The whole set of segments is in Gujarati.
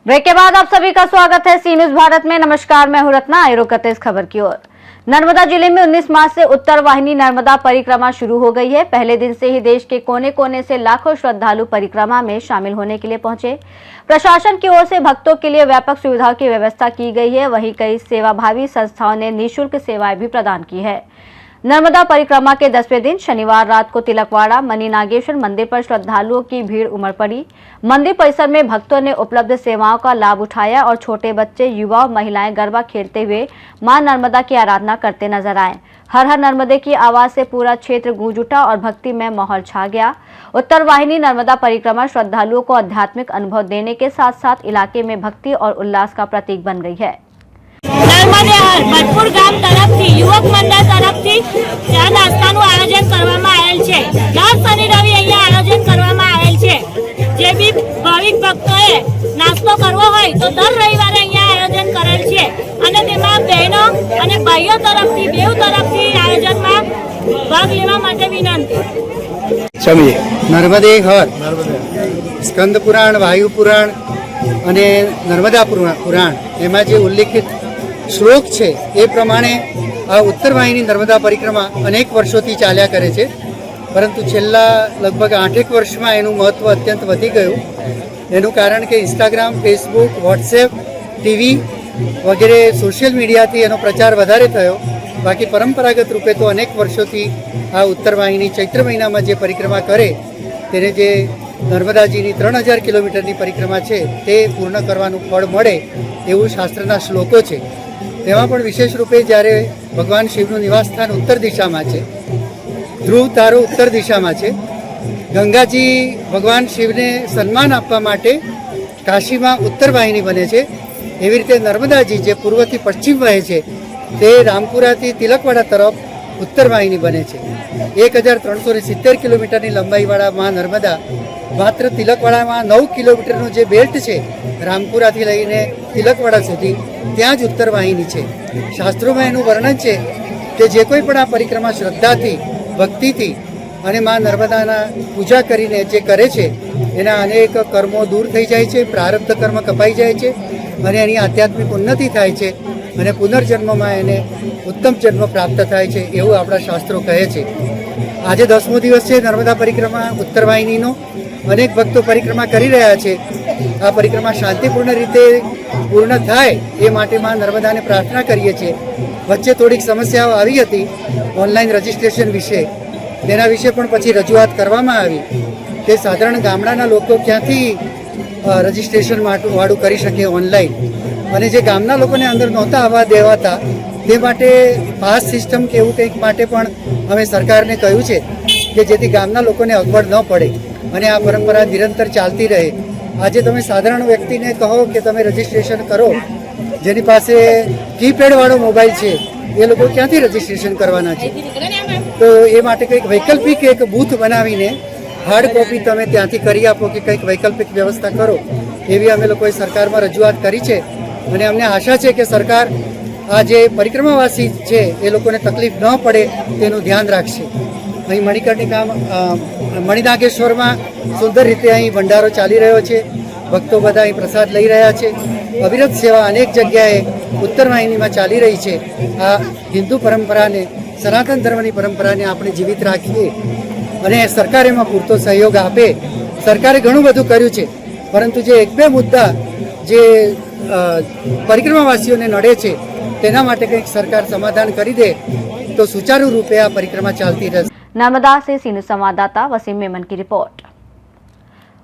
ब्रेक के बाद आप सभी का स्वागत है सी न्यूज भारत में। नमस्कार, मैं हूं रत्ना। आइए करते इस खबर की ओर। नर्मदा जिले में 19 मार्च से उत्तर वाहिनी नर्मदा परिक्रमा शुरू हो गई है। पहले दिन से ही देश के कोने कोने से लाखों श्रद्धालु परिक्रमा में शामिल होने के लिए पहुंचे। प्रशासन की ओर से भक्तों के लिए व्यापक सुविधाओं की व्यवस्था की गई है। वहीं कई सेवाभावी संस्थाओं ने निःशुल्क सेवाएं भी प्रदान की है। नर्मदा परिक्रमा के 10वें दिन शनिवार रात को तिलकवाड़ा मणि नागेश्वर मंदिर पर श्रद्धालुओं की भीड़ उमड़ पड़ी। मंदिर परिसर में भक्तों ने उपलब्ध सेवाओं का लाभ उठाया और छोटे बच्चे, युवा और महिलाएं गरबा खेलते हुए मां नर्मदा की आराधना करते नजर आए। हर हर नर्मदे की आवाज से पूरा क्षेत्र गूंज उठा और भक्ति में माहौल छा गया। उत्तर वाहिनी नर्मदा परिक्रमा श्रद्धालुओं को आध्यात्मिक अनुभव देने के साथ साथ इलाके में भक्ति और उल्लास का प्रतीक बन गई है। नर्मदेहर भटपुर गाम तरफथी युवक मंडळ तरफथी त्या नाસ્તાનું આયોજન કરવામાં આવેલ છે। દર શનિ રવિ અહીંયા આયોજન કરવામાં આવેલ છે। જે બી ભાવિક ભક્તોએ નાસ્તો કરવો હોય તો દર રવિવારે અહીંયા આયોજન કરેલ છે અને તેમાં બહેનો અને ભાઈઓ તરફથી બેઉ તરફથી આયોજનમાં ભાગ લેવા માટે વિનંતી। નર્મદેહર સ્કંદ પુરાણ, વાયુ પુરાણ અને નર્મદા પુરાણ એમાં જે ઉલ્લેખિત શ્લોક છે એ પ્રમાણે આ ઉત્તર વાહિની નર્મદા પરિક્રમા અનેક વર્ષોથી ચાલ્યા કરે છે, પરંતુ છેલ્લા લગભગ 8 વર્ષમાં એનું મહત્ત્વ અત્યંત વધી ગયું। એનું કારણ કે ઇન્સ્ટાગ્રામ, ફેસબુક, વોટ્સએપ, ટીવી વગેરે સોશિયલ મીડિયાથી એનો પ્રચાર વધારે થયો। બાકી પરંપરાગત રૂપે તો અનેક વર્ષોથી આ ઉત્તર વાહિની ચૈત્ર મહિનામાં જે પરિક્રમા કરે તેને જે નર્મદાજીની 3000 કિલોમીટરની પરિક્રમા છે તે પૂર્ણ કરવાનું ફળ મળે એવું શાસ્ત્રના શ્લોકો છે। તેમાં પણ વિશેષ રૂપે જ્યારે ભગવાન શિવનું નિવાસસ્થાન ઉત્તર દિશામાં છે, ધ્રુવ તારો ઉત્તર દિશામાં છે, ગંગાજી ભગવાન શિવને સન્માન આપવા માટે કાશીમાં ઉત્તર વાહિની બને છે, એવી રીતે નર્મદાજી જે પૂર્વથી પશ્ચિમ વહે છે તે રામપુરાથી તિલકવાડા તરફ ઉત્તર વાહિની બને છે। 1370 કિલોમીટરની લંબાઈવાળા મા નર્મદા માત્ર તિલકવાડામાં 9 કિલોમીટરનું જે બેલ્ટ છે રામપુરાથી લઈને તિલકવાડા સુધી ત્યાં જ ઉત્તર વાહિની છે। શાસ્ત્રોમાં એનું વર્ણન છે કે જે કોઈ પણ આ પરિક્રમા શ્રદ્ધાથી, ભક્તિથી અને મા નર્મદાના પૂજા કરીને જે કરે છે એના અનેક કર્મો દૂર થઈ જાય છે, પ્રારબ્ધ કર્મ કપાઈ જાય છે અને એની આધ્યાત્મિક ઉન્નતિ થાય છે અને પુનર્જન્મમાં એને ઉત્તમ જન્મ પ્રાપ્ત થાય છે એવું આપણા શાસ્ત્રો કહે છે। આજે 10મો દિવસ છે નર્મદા પરિક્રમા ઉત્તર વાહિનીનો। અનેક ભક્તો પરિક્રમા કરી રહ્યા છે। આ પરિક્રમા શાંતિપૂર્ણ રીતે પૂર્ણ થાય એ માટે માં નર્મદાને પ્રાર્થના કરીએ છીએ। વચ્ચે થોડીક સમસ્યાઓ આવી હતી ઓનલાઈન રજિસ્ટ્રેશન વિશે, તેના વિશે પણ પછી રજૂઆત કરવામાં આવી કે સાધારણ ગામડાના લોકો ક્યાંથી રજિસ્ટ્રેશન વાળું કરી શકે ઓનલાઈન, અને જે ગામના લોકોને અંદર નહોતા આવવા દેવાતા તે માટે પાસ સિસ્ટમ કે એવું કંઈક માટે પણ અમે સરકારને કહ્યું છે કે જેથી ગામના લોકોને અગવડ ન પડે અને આ પરંપરા નિરંતર ચાલતી રહે। આજે તમે સાધારણ વ્યક્તિને કહો કે તમે રજિસ્ટ્રેશન કરો, જેની પાસે કીપેડવાળો મોબાઈલ છે એ લોકો ક્યાંથી રજિસ્ટ્રેશન કરવાના છે? તો એ માટે કંઈક વૈકલ્પિક એક બૂથ બનાવીને હાર્ડ કોપી તમે ત્યાંથી કરી આપો કે કંઈક વૈકલ્પિક વ્યવસ્થા કરો એવી અમે લોકોએ સરકારમાં રજૂઆત કરી છે અને અમને આશા છે કે સરકાર આ જે પરિક્રમાવાસી છે એ લોકોને તકલીફ ન પડે તેનું ધ્યાન રાખશે। અહીં મણિકર્ણિકા મણિ નાગેશ્વરમાં સુંદર રીતે અહીં ભંડારો ચાલી રહ્યો છે। ભક્તો બધા અહીં પ્રસાદ લઈ રહ્યા છે। અવિરત સેવા અનેક જગ્યાએ ઉત્તર વાહિનીમાં ચાલી રહી છે। આ હિન્દુ પરંપરાને, સનાતન ધર્મની પરંપરાને આપણે જીવિત રાખીએ અને સરકાર એમાં પૂરતો સહયોગ આપે। સરકારે ઘણું બધું કર્યું છે, પરંતુ જે એક બે મુદ્દા જે પરિક્રમાવાસીઓને નડે છે તેના માટે કંઈક સરકાર સમાધાન કરી દે તો સુચાरू रूपे આ પરિક્રમા ચાલતી રહેશે। नर्मदा से सीनु संवाददाता वसीम मेमन की रिपोर्ट।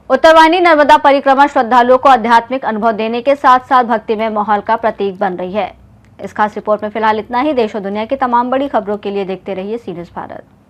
उत्तर वाहिनी नर्मदा परिक्रमा श्रद्धालुओं को आध्यात्मिक अनुभव देने के साथ साथ भक्तिमय माहौल का प्रतीक बन रही है। इस खास रिपोर्ट में फिलहाल इतना ही। देश और दुनिया की तमाम बड़ी खबरों के लिए देखते रहिए सी न्यूज भारत।